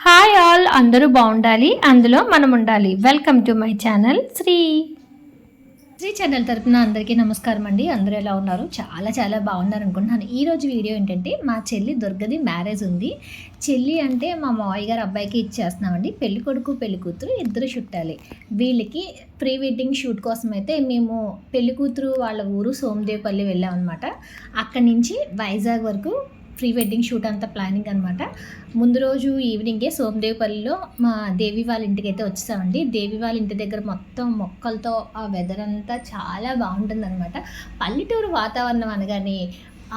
Hi all, అందరూ బాగుండాలి, అందులో మనం ఉండాలి. Welcome to my channel Shri channel తరపున అందరికీ నమస్కారం అండి. అందరూ ఎలా ఉన్నారు? చాలా చాలా బాగున్నారు అనుకుంటున్నాను. ఈరోజు వీడియో ఏంటంటే మా చెల్లి దుర్గది మ్యారేజ్ ఉంది. చెల్లి అంటే మా మావయ్య గారు అబ్బాయికి ఇచ్చేస్తున్నామండి. పెళ్లి కొడుకు పెళ్లి కూతురు ఇద్దరు చుట్టాలి. వీళ్ళకి ప్రీ వెడ్డింగ్ షూట్ కోసం అయితే మేము పెళ్లి కూతురు వాళ్ళ ఊరు సోమదేవపల్లి వెళ్ళామన్నమాట. అక్కడి నుంచి వైజాగ్ వరకు ప్రీ వెడ్డింగ్ షూట్ అంతా ప్లానింగ్ అనమాట. ముందు రోజు ఈవినింగే సోమదేవపల్లిలో మా దేవి వాళ్ళ ఇంటికి అయితే వచ్చేసామండి. దేవి వాళ్ళ ఇంటి దగ్గర మొత్తం మొక్కలతో ఆ వెదర్ అంతా చాలా బాగుంటుంది అనమాట. పల్లెటూరు వాతావరణం అనగానే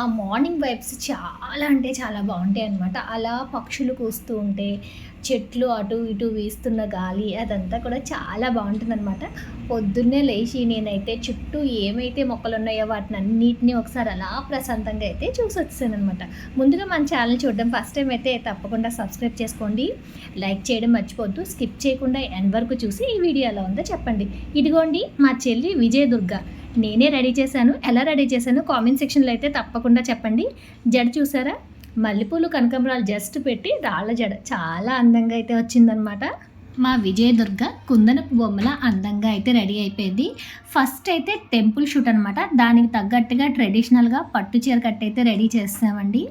ఆ మార్నింగ్ వైబ్స్ చాలా అంటే చాలా బాగుంటాయి అనమాట. అలా పక్షులు కూస్తూ ఉంటే, చెట్లు అటు ఇటు వీస్తున్న గాలి, అదంతా కూడా చాలా బాగుంటుంది అనమాట. పొద్దున్నే లేచి నేనైతే చుట్టూ ఏమైతే మొక్కలు ఉన్నాయో వాటిని అన్నిటినీ ఒకసారి అలా ప్రశాంతంగా అయితే చూసి వచ్చాను అనమాట. ముందుగా మన ఛానల్ చూడడం ఫస్ట్ టైం అయితే తప్పకుండా సబ్స్క్రైబ్ చేసుకోండి, లైక్ చేయడం మర్చిపోద్దు, స్కిప్ చేయకుండా ఎండ్ వరకు చూసి ఈ వీడియో ఎలా ఉందో చెప్పండి. ఇదిగోండి మా చెల్లి విజయదుర్గ. నేనే రెడీ చేశాను. ఎలా రెడీ చేశాను కామెంట్ సెక్షన్లో అయితే తప్పకుండా చెప్పండి. జడ చూసారా? మల్లెపూలు కనకాంబరాలు జస్ట్ పెట్టి రాళ్ళ జడ చాలా అందంగా అయితే వచ్చిందనమాట. మా విజయదుర్గ కుందనపు బొమ్మల అందంగా అయితే రెడీ అయిపోయింది. ఫస్ట్ అయితే టెంపుల్ షూట్ అనమాట. దానికి తగ్గట్టుగా ట్రెడిషనల్గా పట్టు చీర కట్టి అయితే రెడీ చేస్తామండి.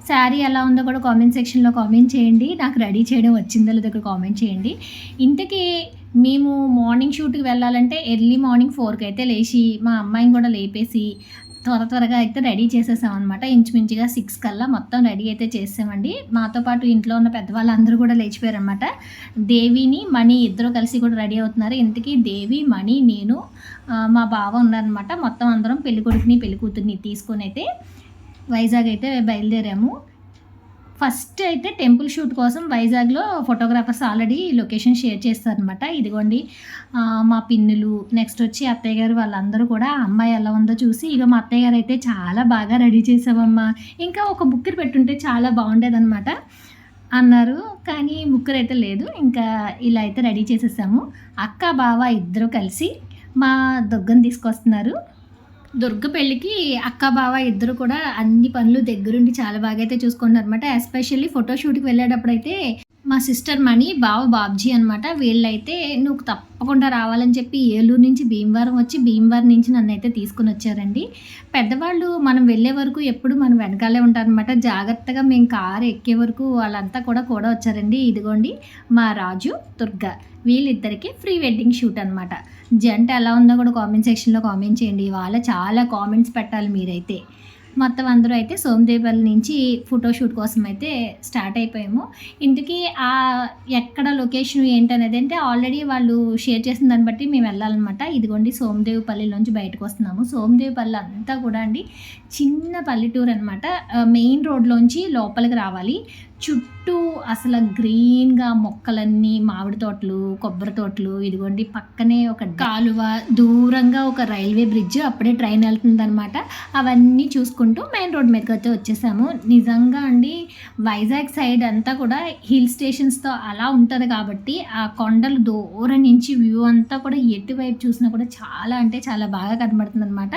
శారీ ఎలా ఉందో కూడా కామెంట్ సెక్షన్లో కామెంట్ చేయండి. నాకు రెడీ చేయడం వచ్చిందో లేదో కూడా కామెంట్ చేయండి. ఇంతకీ మేము మార్నింగ్ షూట్కి వెళ్ళాలంటే ఎర్లీ మార్నింగ్ 4కి అయితే లేచి మా అమ్మాయిని కూడా లేపేసి త్వరగా అయితే రెడీ చేసేసాం అనమాట. ఇంచుమించుగా 6 కల్లా మొత్తం రెడీ అయితే చేసామండి. మాతో పాటు ఇంట్లో ఉన్న పెద్దవాళ్ళు అందరూ కూడా లేచిపోయారు అనమాట. దేవిని మణి ఇద్దరు కలిసి కూడా రెడీ అవుతున్నారు. ఇంతకీ దేవి, మణి, నేను, మా బావ ఉన్నారనమాట. మొత్తం అందరం పెళ్ళికొడుకుని పెళ్లి కూతుర్ని తీసుకొని అయితే వైజాగ్ అయితే బయలుదేరాము. ఫస్ట్ అయితే టెంపుల్ షూట్ కోసం వైజాగ్లో ఫోటోగ్రాఫర్స్ ఆల్రెడీ లొకేషన్ షేర్ చేస్తారనమాట. ఇదిగోండి మా పిన్నులు, నెక్స్ట్ వచ్చి అత్తయ్య గారు వాళ్ళందరూ కూడా అమ్మాయి ఎలా ఉందో చూసి, ఇక మా అత్తయ్య గారు అయితే చాలా బాగా రెడీ చేసావమ్మా, ఇంకా ఒక బుక్కర్ పెట్టుంటే చాలా బాగుండేదన్నమాట అన్నారు. కానీ బుక్కర్ అయితే లేదు. ఇంకా ఇలా అయితే రెడీ చేసేసాము. అక్క బావ ఇద్దరు కలిసి మా దుర్గని తీసుకొస్తున్నారు. దుర్గ పెళ్ళికి అక్క బావ ఇద్దరు కూడా అన్ని పనులు దగ్గరుండి చాలా బాగా అయితే చూసుకుంటారు అనమాట. ఎస్పెషల్లీ ఫోటోషూట్కి వెళ్ళేటప్పుడు అయితే మా సిస్టర్ మణి, బావ బాబ్జీ అనమాట. వీళ్ళైతే నువ్వు తప్పకుండా రావాలని చెప్పి ఏలూరు నుంచి భీమవరం వచ్చి, భీమవరం నుంచి నన్ను అయితే తీసుకుని వచ్చారండి. పెద్దవాళ్ళు మనం వెళ్ళే వరకు ఎప్పుడు మనం వెనకాలే ఉంటారనమాట. జాగ్రత్తగా మేము కారు ఎక్కే వరకు వాళ్ళంతా కూడా వచ్చారండి. ఇదిగోండి మా రాజు, దుర్గ, వీళ్ళిద్దరికి ప్రీ వెడ్డింగ్ షూట్ అనమాట. జంట ఎలా ఉందో కూడా కామెంట్ సెక్షన్లో కామెంట్ చేయండి. వాళ్ళ చాలా కామెంట్స్ పెట్టాలి మీరైతే. మొత్తం అందరూ అయితే సోమదేవపల్లి నుంచి ఫోటోషూట్ కోసం అయితే స్టార్ట్ అయిపోయాము. ఇందుకీ ఎక్కడ లొకేషన్ ఏంటనేది అంటే ఆల్రెడీ వాళ్ళు షేర్ చేసిన దాన్ని బట్టి మేము వెళ్ళాలన్నమాట. ఇదిగోండి సోమదేవపల్లిలోంచి బయటకు వస్తున్నాము. సోమదేవపల్లి అంతా కూడా అండి చిన్న పల్లెటూరు అనమాట. మెయిన్ రోడ్లోంచి లోపలికి రావాలి. చుట్టూ అసలు గ్రీన్గా మొక్కలన్నీ, మామిడి తోటలు, కొబ్బరి తోటలు, ఇదిగోండి పక్కనే ఒక కాలువ, దూరంగా ఒక రైల్వే బ్రిడ్జ్, అప్పుడే ట్రైన్ వెళ్తుందనమాట. అవన్నీ చూసుకుంటూ మెయిన్ రోడ్ మీదకి అయితే వచ్చేసాము. నిజంగా అండి వైజాగ్ సైడ్ అంతా కూడా హిల్ స్టేషన్స్తో అలా ఉంటుంది కాబట్టి ఆ కొండలు దూరం నుంచి వ్యూ అంతా కూడా ఎటువైపు చూసినా కూడా చాలా అంటే చాలా బాగా కనబడుతుంది అనమాట.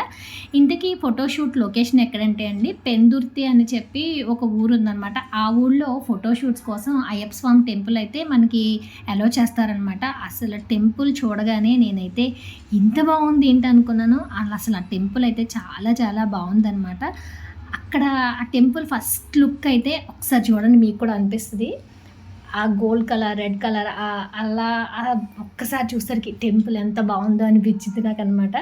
ఇంతకీ ఫోటోషూట్ లొకేషన్ ఎక్కడంటే అండి పెందుర్తి అని చెప్పి ఒక ఊరు ఉందన్నమాట. ఆ ఊళ్ళో ఫోటోషూట్స్ కోసం అయ్యప్ప స్వామి టెంపుల్ అయితే మనకి అలో చేస్తారనమాట. అసలు టెంపుల్ చూడగానే నేనైతే ఇంత బాగుంది ఏంటి అనుకున్నాను. అసలు ఆ టెంపుల్ అయితే చాలా చాలా బాగుందన్నమాట. అక్కడ ఆ టెంపుల్ ఫస్ట్ లుక్ అయితే ఒకసారి చూడండి, మీకు కూడా అనిపిస్తుంది. ఆ గోల్డ్ కలర్, రెడ్ కలర్ అలా ఒక్కసారి చూసరికి టెంపుల్ ఎంత బాగుందో అనిపించింది నాకు అనమాట.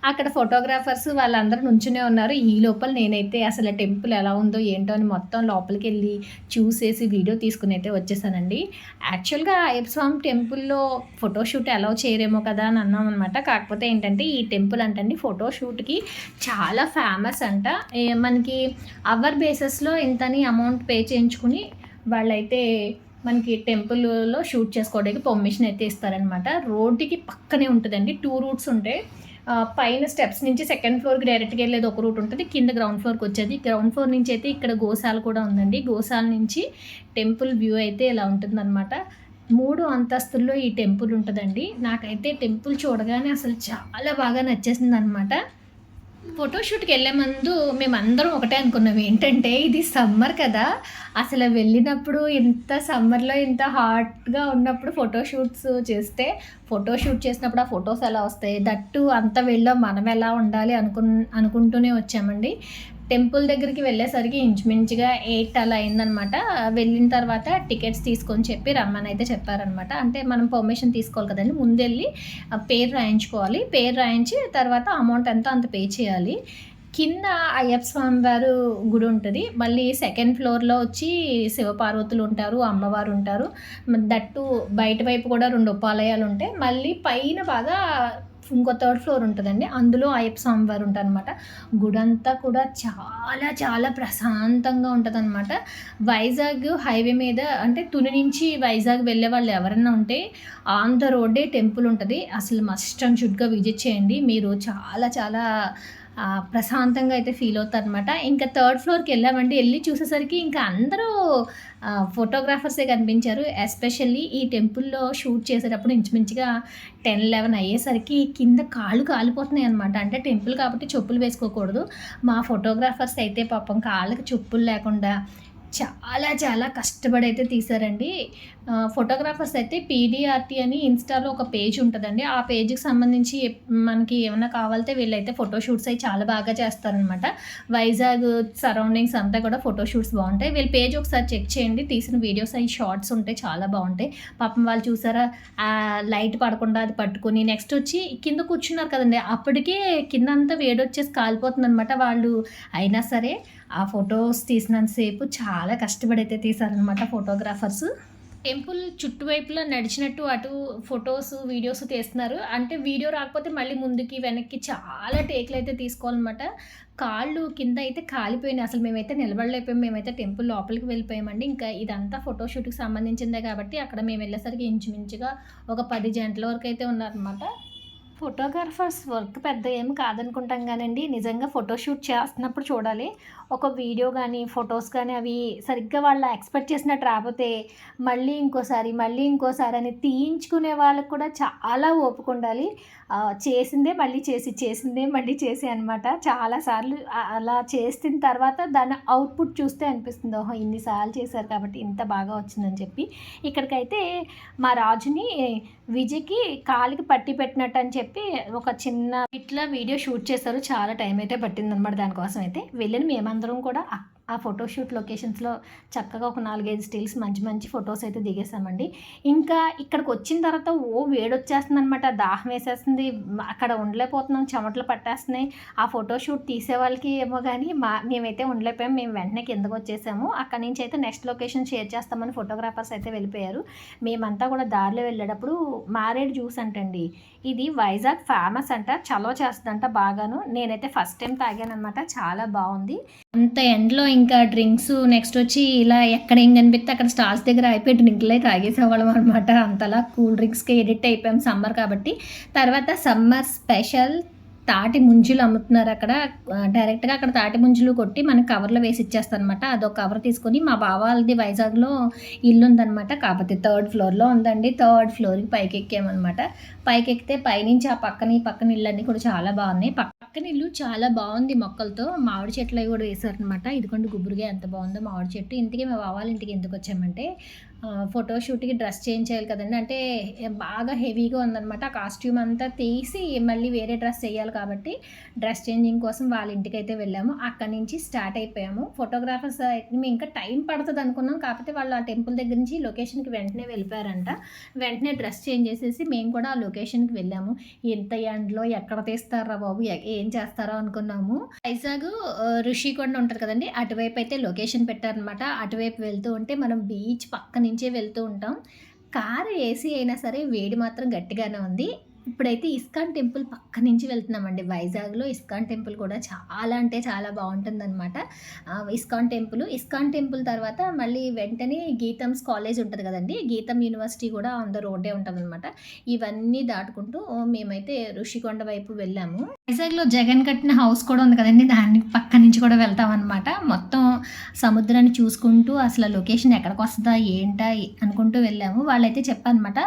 అక్కడ ఫోటోగ్రాఫర్స్ వాళ్ళందరూ నుంచునే ఉన్నారు. ఈ లోపల నేనైతే అసలు టెంపుల్ ఎలా ఉందో ఏంటో అని మొత్తం లోపలికి వెళ్ళి చూసేసి వీడియో తీసుకుని అయితే వచ్చేసానండి. యాక్చువల్గా అయ్యప్ప స్వామి టెంపుల్లో ఫోటోషూట్ అలౌ చేయరేమో కదా అని అన్నాం అనమాట. కాకపోతే ఏంటంటే ఈ టెంపుల్ అంటండి ఫోటోషూట్కి చాలా ఫేమస్ అంట. మనకి అవర్ బేసెస్లో ఇంతని అమౌంట్ పే చేయించుకుని వాళ్ళైతే మనకి టెంపుల్లో షూట్ చేసుకోవడానికి పర్మిషన్ అయితే ఇస్తారనమాట. రోడ్డుకి పక్కనే ఉంటుందండి. 2 రూట్స్ ఉంటాయి. పైన స్టెప్స్ నుంచి సెకండ్ ఫ్లోర్కి డైరెక్ట్గా వెళ్ళేది ఒక రూట్ ఉంటుంది, కింద గ్రౌండ్ ఫ్లోర్కి వచ్చేది. గ్రౌండ్ ఫ్లోర్ నుంచి అయితే ఇక్కడ గోశాల కూడా ఉందండి. గోశాల నుంచి టెంపుల్ వ్యూ అయితే ఇలా ఉంటుందన్నమాట. 3 అంతస్తుల్లో ఈ టెంపుల్ ఉంటుందండి. నాకైతే టెంపుల్ చూడగానే అసలు చాలా బాగా నచ్చేసింది అనమాట. ఫోటోషూట్‌కి వెళ్ళే ముందు మేమందరం ఒకటే అనుకున్నాం. ఏంటంటే ఇది సమ్మర్ కదా! అసలు వెళ్ళినప్పుడు ఇంత సమ్మర్‌లో ఇంత హాట్‌గా ఉన్నప్పుడు ఫోటోషూట్స్ చేస్తే, ఫోటోషూట్ చేసినప్పుడు ఆ ఫోటోస్ ఎలా వస్తాయి? దట్టు అంత వేడిలో మనం ఎలా ఉండాలి అనుకుంటూనే వచ్చామండి. టెంపుల్ దగ్గరికి వెళ్ళేసరికి ఇంచుమించుగా 8 అలా అయిందనమాట. వెళ్ళిన తర్వాత టికెట్స్ తీసుకొని చెప్పి రమ్మనైతే చెప్పారనమాట. అంటే మనం పర్మిషన్ తీసుకోవాలి కదండీ! ముందెళ్ళి పేరు రాయించుకోవాలి. పేరు రాయించి తర్వాత అమౌంట్ ఎంతో అంత పే చేయాలి. కింద అయ్యప్ప స్వామి వారు గుడి ఉంటది. మళ్ళీ సెకండ్ ఫ్లోర్‌లో వచ్చి శివపార్వతులుంటారు, అమ్మవారుంటారు. దట్టు బయట వైపు కూడా 2 ఉపాలయాలుంటాయి. మళ్ళీ పైన బాగా ఇంకో థర్డ్ ఫ్లోర్ ఉంటదండి. అందులో అయ్యప్ప స్వామి వారు ఉంటారనమాట. గుడంతా కూడా చాలా చాలా ప్రశాంతంగా ఉంటదనమాట. వైజాగ్ హైవే మీద అంటే తుని నుంచి వైజాగ్ వెళ్ళే వాళ్ళు ఎవరన్నా ఉంటే ఆన్ ద రోడ్డే టెంపుల్ ఉంటది. అసలు మస్ట్ అండ్ షుడ్‌గా విజిట్ చేయండి. మీరు చాలా చాలా ప్రశాంతంగా అయితే ఫీల్ అవుతారనమాట. ఇంకా థర్డ్ ఫ్లోర్‌కెళ్ళామండి. ఎళ్లి చూసేసరికి ఇంకా అందరూ ఫోటోగ్రాఫర్సే కనిపించారు. ఎస్పెషల్లీ ఈ టెంపుల్‌లో షూట్ చేసేటప్పుడు ఇంచుమించుగా 10, 11 అయ్యేసరికి కింద కాళ్ళు కాలిపోతున్నాయనమాట. అంటే టెంపుల్ కాబట్టి చెప్పులు వేసుకోకూడదు. మా ఫోటోగ్రాఫర్స్ అయితే పాపం కాళ్ళకి చెప్పులు లేకుండా చాలా చాలా కష్టపడైతే తీశారండి. ఫోటోగ్రాఫర్స్ అయితే పీడీఆర్‌టీ అని ఇన్‌స్టాలో ఒక పేజ్ ఉంటదండి. ఆ పేజ్‌కి సంబంధించి మనకి ఏమన్నా కావాలితే వీళ్ళైతే ఫోటో షూట్స్ అయి చాలా బాగా చేస్తారనమాట. వైజాగ్ సరౌండింగ్స్ అంతా కూడా ఫోటో షూట్స్ బావుంటాయి. వీళ్ళ పేజ్ ఒకసారి చెక్ చేయండి. తీసిన వీడియోస్ అయి షార్ట్స్ ఉంటాయి. చాలా బావుంటాయి. పాపం వాళ్ళు చూసారా లైట్ పడకుండా అది పట్టుకొని నెక్స్ట్ వచ్చి కింద కూర్చున్నారు కదండీ! అప్పటికే కిందంతా వేడొచ్చేసి కాలిపోతుందనమాట. వాళ్ళు అయినా సరే ఆ ఫోటోస్ తీసినంత సేపు చాలా కష్టపడైతే తీశారనమాట ఫోటోగ్రాఫర్స్. టెంపుల్ చుట్టువైపులా నడిచినట్టు అటు ఫోటోస్, వీడియోస్ తీస్తున్నారు. అంటే వీడియో రాకపోతే మళ్ళీ ముందుకి, వెనక్కి చాలా టేకులయితే తీసుకోవాలనమాట. కాళ్ళు కింద అయితే కాలిపోయినాయి. అసలు మేమైతే నిలబడలేకపోయాం. మేమైతే టెంపుల్ లోపలికి వెళ్ళిపోయామండి. ఇంకా ఇదంతా ఫోటోషూట్‌కి సంబంధించిందే కాబట్టి అక్కడ మేము వెళ్ళేసరికి ఇంచుమించుగా ఒక 10 జంటల వరకైతే ఉన్నారనమాట. ఫోటోగ్రాఫర్స్ వర్క్ పెద్ద ఏమి కాదనుకుంటాం గానండి. నిజంగా ఫోటోషూట్ చేస్తున్నప్పుడు చూడాలి. ఒక వీడియో గానీ, ఫోటోస్ గానీ అవి సరిగ్గా వాళ్ళు ఎక్స్‌పెక్ట్ చేసినట్టు రాపోతే మళ్ళీ ఇంకోసారి అని తీయించుకునే వాళ్ళకి కూడా చాలా ఓపికుండాలి. చేసిందే మళ్ళీ చేసి, చేసిందే మళ్ళీ చేసి అనమాట. చాలా సార్లు అలా చేసిన తర్వాత దాని అవుట్‌పుట్ చూస్తే అనిపిస్తుంది. ఓహో! ఇన్ని సార్లు చేశారు కాబట్టి ఇంత బాగా వచ్చిందని చెప్పి. ఇక్కడికైతే మా రాజుని విజయ్‌కి కాలికి పట్టి పెట్టినట్టు అని చెప్పి ఒక చిన్న ఇట్లా వీడియో షూట్ చేశారు. చాలా టైం అయితే పట్టిందనమాట దానికోసం అయితే. వెళ్ళిన మేమందరం కూడా ఆ ఫోటోషూట్ లొకేషన్స్‌లో చక్కగా ఒక 4, 5 స్టిల్స్ మంచి మంచి ఫోటోస్ అయితే దిగేసామండి. ఇంకా ఇక్కడికొచ్చిన తర్వాత వేడొచ్చేస్తుందనమాట. దాహం వేసేస్తుంది. అక్కడ ఉండలేకపోతున్నాం. చెమటలు పట్టేస్తున్నాయి. ఆ ఫోటోషూట్ తీసేవాళ్ళకి ఏమో గానీ మేమైతే ఉండలేకపోయాం. మేము వెంటనే కిందకొచ్చేసాము. అక్కడి నుంచి అయితే నెక్స్ట్ లొకేషన్ షేర్ చేస్తామని ఫోటోగ్రాఫర్స్ అయితే వెళ్ళిపోయారు. మేమంతా కూడా దారిలో వెళ్ళేటప్పుడు మారేడు జ్యూస్ అంటండి. ఇది వైజాగ్ ఫేమస్ అంట. చలవ చేస్తదంట బాగాను. నేనైతే ఫస్ట్ టైం తాగాననమాట. చాలా బావుంది. అంత ఎండలో ఇంకా డ్రింక్స్ నెక్స్ట్ వచ్చి ఇలా ఎక్కడ ఏం కనిపిస్తే అక్కడ స్టాల్స్ దగ్గర అయిపోయి డ్రింకులే తాగేసేవాళ్ళం అనమాట. అంతలా కూల్ డ్రింక్స్‌కి ఎడిక్ట్ అయిపోయాం సమ్మర్ కాబట్టి. తర్వాత సమ్మర్ స్పెషల్ తాటి ముంజలు అమ్ముతున్నారు అక్కడ. డైరెక్ట్‌గా అక్కడ తాటి ముంజలు కొట్టి మనకు కవర్‌లో వేసి ఇచ్చేస్తారనమాట. అదొక కవర్ తీసుకొని మా బావ వాళ్ళది వైజాగ్‌లో ఇల్లుందనమాట. కాకపోతే థర్డ్ ఫ్లోర్‌లో ఉందండి. థర్డ్ ఫ్లోర్‌కి పైకెక్కామనమాట. పైకెక్కితే పైనుంచి ఆ పక్కన, ఈ పక్కన ఇళ్ళన్నీ కూడా చాలా బాగున్నాయి. పక్కన ఇల్లు చాలా బాగుంది మొక్కలతో. మామిడి చెట్లు అవి కూడా వేశారనమాట. ఇదిగోండి గుబురుగా ఎంత బాగుందో మామిడి చెట్టు. ఇంతకీ మా బావ వాళ్ళ ఇంటికి ఎందుకొచ్చామంటే ఫోటోషూట్‌కి డ్రెస్ చేంజ్ చేయాలి కదండీ! అంటే బాగా హెవీగా ఉందనమాట. ఆ కాస్ట్యూమ్ అంతా తీసి మళ్ళీ వేరే డ్రెస్ ఎయ్యాలి కాబట్టి డ్రెస్ చేంజింగ్ కోసం వాళ్ళ ఇంటికైతే వెళ్ళాము. అక్కడి నుంచి స్టార్ట్ అయిపోయాము. ఫోటోగ్రాఫర్స్ మేము ఇంకా టైం పడతదనుకున్నాం. కాకపోతే వాళ్ళు ఆ టెంపుల్ దగ్గర నుంచి లొకేషన్‌కి వెంటనే వెళ్ళిపోయారంట. వెంటనే డ్రెస్ చేంజ్ చేసేసి మేము కూడా ఆ లొకేషన్‌కి వెళ్ళాము. ఇంత ఎండలో ఎక్కడ తీస్తార్రా బాబు! ఏం చేస్తారో అనుకున్నాము. వైజాగ్ ఋషికొండ ఉంటది కదండీ! అటువైపు అయితే లొకేషన్ పెట్టారనమాట. అటువైపు వెళ్తూ ఉంటే మనం బీచ్ పక్క నుంచే వెళ్తూ ఉంటాం. కారు ఏసీ అయినా సరే వేడి మాత్రం గట్టిగానే ఉంది. ఇప్పుడైతే ఇస్కాన్ టెంపుల్ పక్క నుంచి వెళ్తున్నామండి. వైజాగ్‌లో ఇస్కాన్ టెంపుల్ కూడా చాలా అంటే చాలా బావుంటుందనమాట. ఇస్కాన్ టెంపుల్ తర్వాత మళ్ళీ వెంటనే గీతంస్ కాలేజ్ ఉంటది కదండీ! గీతం యూనివర్సిటీ కూడా ఆన్ ద రోడ్డే ఉంటదనమాట. ఇవన్నీ దాటుకుంటూ మేమైతే ఋషికొండ వైపు వెళ్ళాము. వైజాగ్‌లో జగన్ కట్టిన హౌస్ కూడా ఉంది కదండీ! దాన్ని పక్క నుంచి కూడా వెళ్తామనమాట. మొత్తం సముద్రాన్ని చూసుకుంటూ అసల లొకేషన్ ఎక్కడికొస్తదా? ఏంటా? అనుకుంటూ వెళ్ళాము. వాళ్ళైతే చెప్పారనమాట.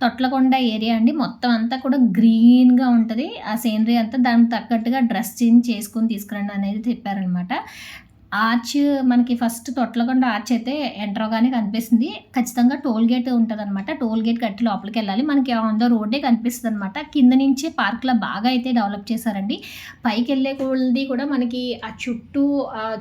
తొట్లకొండ ఏరియా అండి. మొత్తం అంతా కూడా గ్రీన్‌గా ఉంటది. ఆ సీనరీ అంతా దానికి తగ్గట్టుగా డ్రెస్ చేంజ్ చేసుకొని తీసుకురండి అనేది చెప్పారనమాట. ఆర్చ్ మనకి ఫస్ట్ తొట్లకొండ ఆర్చ్ అయితే ఎంటర్ అవ్వగానే కనిపిస్తుంది. ఖచ్చితంగా టోల్ గేట్ ఉంటదనమాట. టోల్ గేట్ కట్టి లోపలికెళ్ళాలి. మనకి ఆన్ ద రోడ్డే కనిపిస్తదనమాట. కింద నుంచే పార్క్‌లా బాగా అయితే డెవలప్ చేశారండి. పైకెళ్ళే కొలది కూడా మనకి ఆ చుట్టూ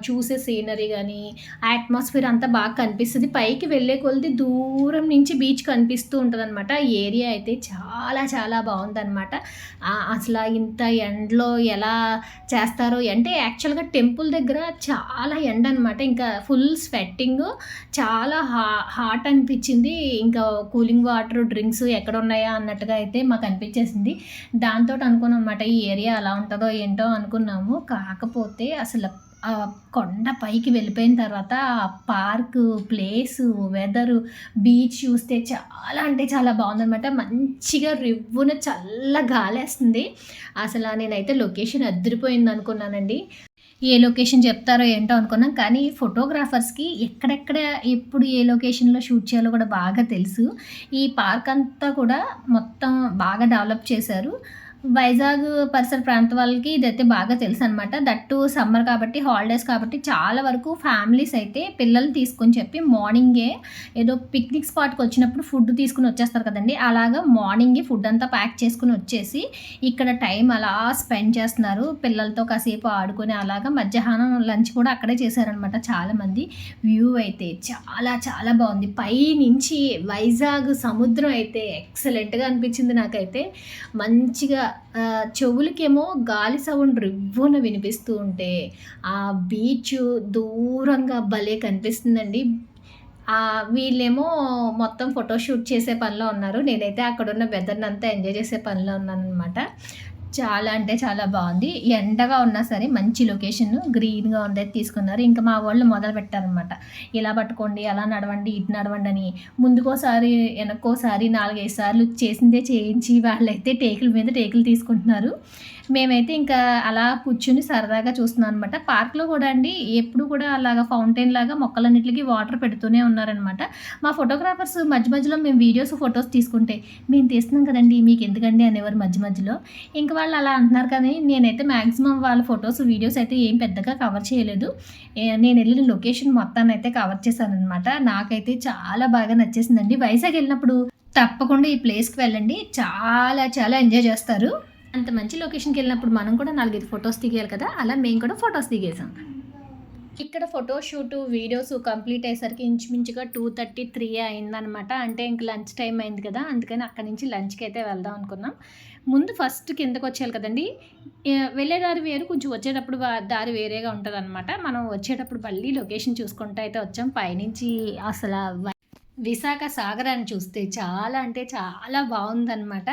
చూసే సీనరీ గానీ, ఆ అట్మాస్ఫియర్ అంతా బాగా కనిపిస్తది. పైకి వెళ్ళే కొలది దూరం నుంచి బీచ్ కనిపిస్తూ ఉంటదనమాట. ఏరియా అయితే చాలా చాలా బావుందనమాట. అసల ఇంత ఎండలో ఎలా చేస్తారో అంటే యాక్చువల్‌గా టెంపుల్ దగ్గర చాలా ఎండనమాట. ఇంకా ఫుల్ స్వెట్టింగు. చాలా హాట్ అనిపిచ్చింది. ఇంకా కూలింగ్ వాటర్, డ్రింక్స్ ఎక్కడున్నాయా అన్నట్టుగా అయితే మాకనిపిచ్చేసింది. దాంతోటి అనుకున్నామనమాట ఈ ఏరియా ఎలా ఉంటదో ఏంటో అనుకున్నాము. కాకపోతే అసలు కొండ పైకి వెళ్ళిపోయిన తర్వాత ఆ పార్కు, ప్లేసు, వెదరు, బీచ్ చూస్తే చాలా అంటే చాలా బావుందనమాట. మంచిగా రివ్వున చల్ల గాలేస్తుంది. నేనైతే లొకేషన్ అద్దిరిపోయిందనుకున్నానండి. ఏ లొకేషన్ చెప్తారో ఏంటో అనుకున్నాం. కానీ ఫోటోగ్రాఫర్స్‌కి ఎక్కడెక్కడ, ఎప్పుడు ఏ లొకేషన్‌లో షూట్ చేయాలో కూడా బాగా తెలుసు. ఈ పార్క్ అంతా కూడా మొత్తం బాగా డెవలప్ చేశారు. వైజాగ్ పరిసర ప్రాంత వాళ్ళకి ఇదైతే బాగా తెలుసనమాట. దట్టు సమ్మర్ కాబట్టి, హాలిడేస్ కాబట్టి చాలా వరకు ఫ్యామిలీస్ అయితే పిల్లల్ని తీసుకొని చెప్పి మార్నింగే ఏదో పిక్నిక్ స్పాట్‌కి వచ్చినప్పుడు ఫుడ్ తీసుకొని వచ్చేస్తారు కదండీ! అలాగా మార్నింగే ఫుడ్ అంతా ప్యాక్ చేసుకొని వచ్చేసి, ఇక్కడ టైం అలా స్పెండ్ చేస్తున్నారు. పిల్లలతో కాసేపు ఆడుకొని అలాగా మధ్యాహ్నం లంచ్ కూడా అక్కడే చేశారనమాట చాలామంది. వ్యూ అయితే చాలా చాలా బావుంది. పైనుంచి వైజాగ్ సముద్రం అయితే ఎక్సలెంట్‌గా అనిపించింది నాకైతే. మంచిగా చెవులకేమో గాలి సౌండ్ రివ్వున వినిపిస్తూ ఉంటే, ఆ బీచు దూరంగా భలే కనిపిస్తుందండి. వీళ్ళేమో మొత్తం ఫోటోషూట్ చేసే పనిలో ఉన్నారు. నేనైతే అక్కడున్న వెదర్‌నంతా ఎంజాయ్ చేసే పనిలో ఉన్నాననమాట. చాలా అంటే చాలా బావుంది. ఎండగా ఉన్నా సరే మంచి లొకేషన్ గ్రీన్‌గా ఉండేది తీసుకున్నారు. ఇంక మా వోళ్ళు మొదలుపెట్టారనమాట. ఇలా పట్టుకోండి, అలా నడవండి, ఇటు నడవండి అని. ముందుకోసారి, వెనక్కోసారి 4, 5 సార్లు చేసిందే చేయించి వాళ్ళైతే టేకుల మీద టేకులు తీసుకుంటున్నారు. మేమైతే ఇంకా అలా కూర్చొని సరదాగా చూస్తున్నాం అనమాట. పార్క్‌లో కూడా అండి ఎప్పుడు కూడా అలాగా ఫౌంటైన్ లాగా మొక్కలన్నిట్లికి వాటర్ పెడుతూనే ఉన్నారనమాట. మా ఫోటోగ్రాఫర్స్ మధ్య మధ్యలో మేము వీడియోస్, ఫోటోస్ తీసుకుంటే, "మేము తీస్తున్నాం కదండీ! మీకెందుకండి" అనేవారు మధ్య మధ్యలో. ఇంక వాళ్ళు అలా అంటున్నారు కానీ నేనైతే మాక్సిమం వాళ్ళ ఫోటోస్, వీడియోస్ అయితే ఏం పెద్దగా కవర్ చేయలేదు. నేనెళ్ళిన లొకేషన్ మొత్తాన్నయితే కవర్ చేశాననమాట. నాకైతే చాలా బాగా నచ్చేసిందండి. వైజాగ్ ఎళ్ళినప్పుడు తప్పకుండా ఈ ప్లేస్‌కి వెళ్ళండి. చాలా చాలా ఎంజాయ్ చేస్తారు. అంత మంచి లొకేషన్‌కెళ్ళినప్పుడు మనం కూడా 4, 5 ఫోటోస్ దిగాలి కదా! అలా మేము కూడా ఫోటోస్ దిగేసాం. ఇక్కడ ఫోటో షూటు, వీడియోసు కంప్లీట్ అయ్యేసరికి ఇంచుమించుగా 2:30, 3 అయిందనమాట. అంటే ఇంక లంచ్ టైమ్ అయింది కదా! అందుకని అక్కడి నుంచి లంచ్‌కైతే వెళ్దాం అనుకున్నాం. ముందు ఫస్ట్ కిందకొచ్చేయాలి కదండీ! వెళ్ళే దారి వేరు, కొంచెం వచ్చేటప్పుడు దారి వేరేగా ఉంటదనమాట. మనం వచ్చేటప్పుడు మళ్ళీ లొకేషన్ చూసుకుంటూ అయితే వచ్చాం. పైనుంచి అసల విశాఖ సాగరాన్ని చూస్తే చాలా అంటే చాలా బావుందనమాట.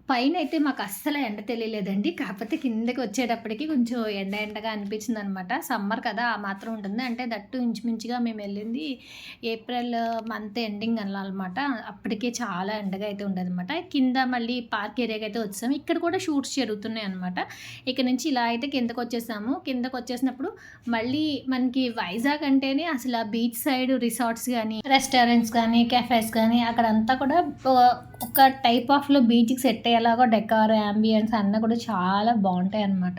పైనైతే మాకస్సలు ఎండ తెలియలేదండి. కాకపోతే కిందకొచ్చేటప్పటికి కొంచెం ఎండగా అనిపించిందనమాట. సమ్మర్ కదా! ఆ మాత్రం ఉంటుంది. అంటే దట్టు ఇంచుమించుగా మేమెళ్ళింది ఏప్రిల్ మంత్ ఎండింగ్ అనాలనమాట. అప్పటికే చాలా ఎండగా అయితే ఉండేదనమాట. కింద మళ్ళీ పార్క్ ఏరియాకైతే వచ్చేసాము. ఇక్కడ కూడా షూట్స్ జరుగుతున్నాయనమాట. ఇక్కడ నుంచి ఇలా అయితే కిందకొచ్చేసాము. కిందకొచ్చేసినప్పుడు మళ్ళీ మనకి వైజాగ్ అంటేనే అసల బీచ్ సైడ్ రిసార్ట్స్ గానీ, రెస్టారెంట్స్ గానీ, కెఫేస్ గానీ అక్కడంతా కూడా ఒక టైప్ ఆఫ్‌లో బీచ్‌కి సెట్ అయ్యేలాగా డెకార్, యాంబియన్స్ అన్నీ కూడా చాలా బావుంటాయన్నమాట.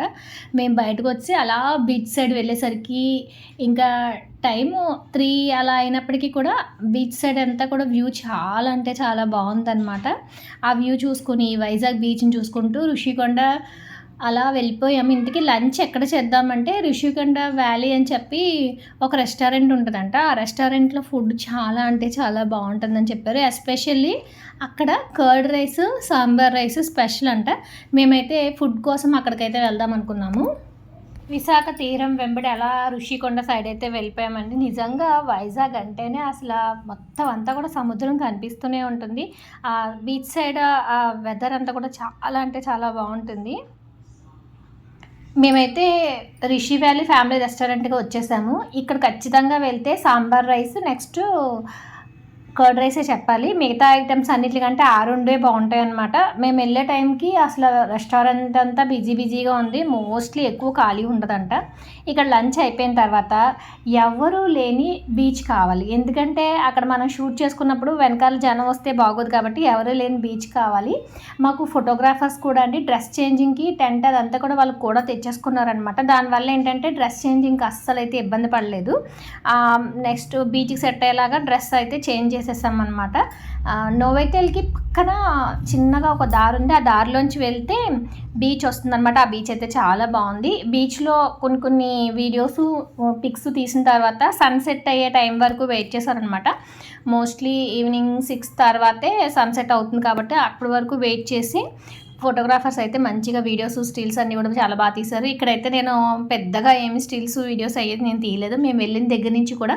మేము బయటకొచ్చి అలా బీచ్ సైడ్ వెళ్ళేసరికి ఇంకా టైము 3 అలా అయినప్పటికీ కూడా బీచ్ సైడ్ అంతా కూడా వ్యూ చాలా అంటే చాలా బావుందనమాట. ఆ వ్యూ చూసుకొని వైజాగ్ బీచ్‌ని చూసుకుంటూ ఋషికొండ అలా వెళ్ళిపోయాము. ఇంతకీ లంచ్ ఎక్కడ చేద్దామంటే ఋషికొండ వ్యాలీ అని చెప్పి ఒక రెస్టారెంట్ ఉంటదంట. ఆ రెస్టారెంట్‌లో ఫుడ్ చాలా అంటే చాలా బావుంటుందని చెప్పారు. ఎస్పెషల్లీ అక్కడ curd rice, sambar rice special అంట. మేమైతే ఫుడ్ కోసం అక్కడికైతే వెళ్దాం అనుకున్నాము. విశాఖ తీరం వెంబడి అలా ఋషికొండ సైడ్ అయితే వెళ్ళిపోయామండి. నిజంగా వైజాగ్ అంటేనే మొత్తం అంతా కూడా సముద్రం కనిపిస్తూనే ఉంటుంది. బీచ్ సైడ్ వెదర్ అంతా కూడా చాలా అంటే చాలా బావుంటుంది. మేమైతే రిషి వ్యాలీ ఫ్యామిలీ రెస్టారెంట్‌కి వచ్చేసాము. ఇక్కడ ఖచ్చితంగా వెళ్తే సాంబార్ రైస్, నెక్స్టు కర్డ్ రైసే చెప్పాలి. మిగతా ఐటమ్స్ అన్నిటికంటే ఆ రెండే బాగుంటాయి అనమాట. మేము వెళ్ళే టైంకి అసలు రెస్టారెంట్ అంతా బిజీగా ఉంది. మోస్ట్లీ ఎక్కువ ఖాళీ ఉండదంట. ఇక్కడ లంచ్ అయిపోయిన తర్వాత ఎవరూ లేని బీచ్ కావాలి. ఎందుకంటే అక్కడ మనం షూట్ చేసుకున్నప్పుడు వెనకాల జనం వస్తే బాగోదు కాబట్టి ఎవరూ లేని బీచ్ కావాలి. మాకు ఫోటోగ్రాఫర్స్ కూడా అండి డ్రెస్ చేంజింగ్కి టెంట్ అదంతా కూడా వాళ్ళు కూడా తెచ్చేసుకున్నారనమాట. దానివల్ల ఏంటంటే డ్రెస్ చేంజింగ్కి అస్సలు అయితే ఇబ్బంది పడలేదు. నెక్స్ట్ బీచ్కి సెట్ అయ్యేలాగా డ్రెస్ అయితే చేంజ్ చేసేసామన్నమాట. నోవైటల్కి పక్కన చిన్నగా ఒక దారి ఉంది. ఆ దారిలోంచి వెళ్తే బీచ్ వస్తుందన్నమాట. ఆ బీచ్ అయితే చాలా బాగుంది. బీచ్లో కొన్ని వీడియోస్ పిక్స్ తీసిన తర్వాత సన్సెట్ అయ్యే టైం వరకు వెయిట్ చేశారనమాట. మోస్ట్లీ ఈవినింగ్ 6 తర్వాతే సన్సెట్ అవుతుంది కాబట్టి అప్పటి వరకు వెయిట్ చేసి ఫోటోగ్రాఫర్స్ అయితే మంచిగా వీడియోస్ స్టిల్స్ అన్నీ కూడా చాలా బాగా తీశారు. ఇక్కడైతే నేను పెద్దగా ఏమి స్టిల్స్ వీడియోస్ అయ్యేది నేను తీయలేదు. మేము వెళ్ళిన దగ్గర నుంచి కూడా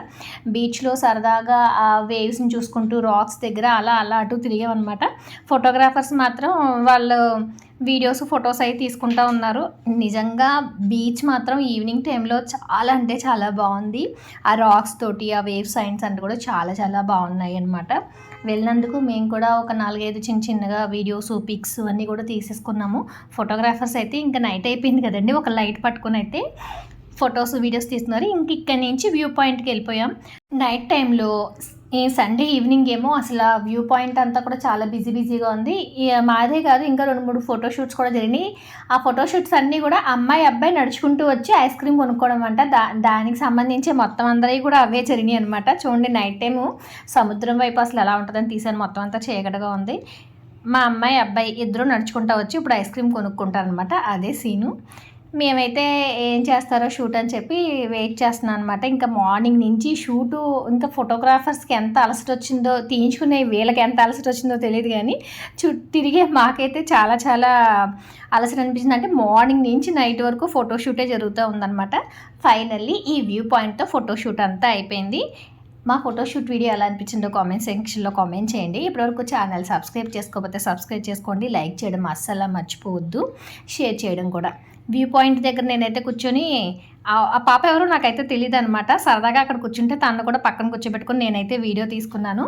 బీచ్లో సరదాగా ఆ వేవ్స్ని చూసుకుంటూ రాక్స్ దగ్గర అలా అటు తిరిగామన్నమాట. ఫోటోగ్రాఫర్స్ మాత్రం వాళ్ళు వీడియోస్ ఫొటోస్ అవి తీసుకుంటూ ఉన్నారు. నిజంగా బీచ్ మాత్రం ఈవినింగ్ టైంలో చాలా అంటే చాలా బాగుంది. ఆ రాక్స్ తోటి ఆ వేవ్ సైన్స్ అంటే కూడా చాలా బాగున్నాయి అన్నమాట. వెళ్ళినందుకు మేము కూడా ఒక 4-5 చిన్నగా వీడియోస్ పిక్స్ అన్నీ కూడా తీసేసుకున్నాము. ఫోటోగ్రాఫర్స్ అయితే ఇంకా నైట్ అయిపోయింది కదండి, ఒక లైట్ పట్టుకొని అయితే ఫొటోస్ వీడియోస్ తీస్తున్నారు. ఇంక ఇక్కడి నుంచి వ్యూ పాయింట్కి వెళ్ళిపోయాం. నైట్ టైంలో ఈ సండే ఈవినింగ్ ఏమో అసలు వ్యూ పాయింట్ అంతా కూడా చాలా బిజీగా ఉంది. మాదే కాదు, ఇంకా 2-3 ఫోటోషూట్స్ కూడా జరిగినాయి. ఆ ఫోటోషూట్స్ అన్నీ కూడా అబ్బాయి నడుచుకుంటూ వచ్చి ఐస్ క్రీమ్ కొనుక్కోవడం అంట. దానికి సంబంధించి మొత్తం అందరివి కూడా అవే జరిగినాయి అనమాట. చూడండి నైట్ టైము సముద్రం వైపు అసలు ఎలా ఉంటుందని తీసాను. మొత్తం అంతా చీకటిగా ఉంది. మా అబ్బాయి ఇద్దరు నడుచుకుంటూ వచ్చి ఇప్పుడు ఐస్ క్రీమ్ కొనుక్కుంటారనమాట. అదే సీను. మేమైతే ఏం చేస్తారో షూట్ అని చెప్పి వెయిట్ చేస్తున్నాను అనమాట. ఇంకా మార్నింగ్ నుంచి షూటు, ఇంకా ఫోటోగ్రాఫర్స్కి ఎంత అలసట వచ్చిందో, తీయించుకునే వీళ్ళకి ఎంత అలసట వచ్చిందో తెలియదు కానీ తిరిగే మాకైతే చాలా అలసట అనిపించింది. అంటే మార్నింగ్ నుంచి నైట్ వరకు ఫోటోషూటే జరుగుతూ ఉందన్నమాట. ఫైనల్లీ ఈ వ్యూ పాయింట్తో ఫోటోషూట్ అంతా అయిపోయింది. మా ఫోటోషూట్ వీడియో ఎలా అనిపించిందో కామెంట్ సెక్షన్లో కామెంట్ చేయండి. ఇప్పటివరకు ఛానల్ సబ్స్క్రైబ్ చేసుకోకపోతే సబ్స్క్రైబ్ చేసుకోండి. లైక్ చేయడం అస్సలు మర్చిపోవద్దు, షేర్ చేయడం కూడా. వ్యూ పాయింట్ దగ్గర నేనైతే కూర్చొని, ఆ పాప ఎవరో నాకైతే తెలియదు అనమాట. సరదాగా అక్కడ కూర్చుంటే తను కూడా పక్కన కూర్చోబెట్టుకొని నేనైతే వీడియో తీసుకున్నాను.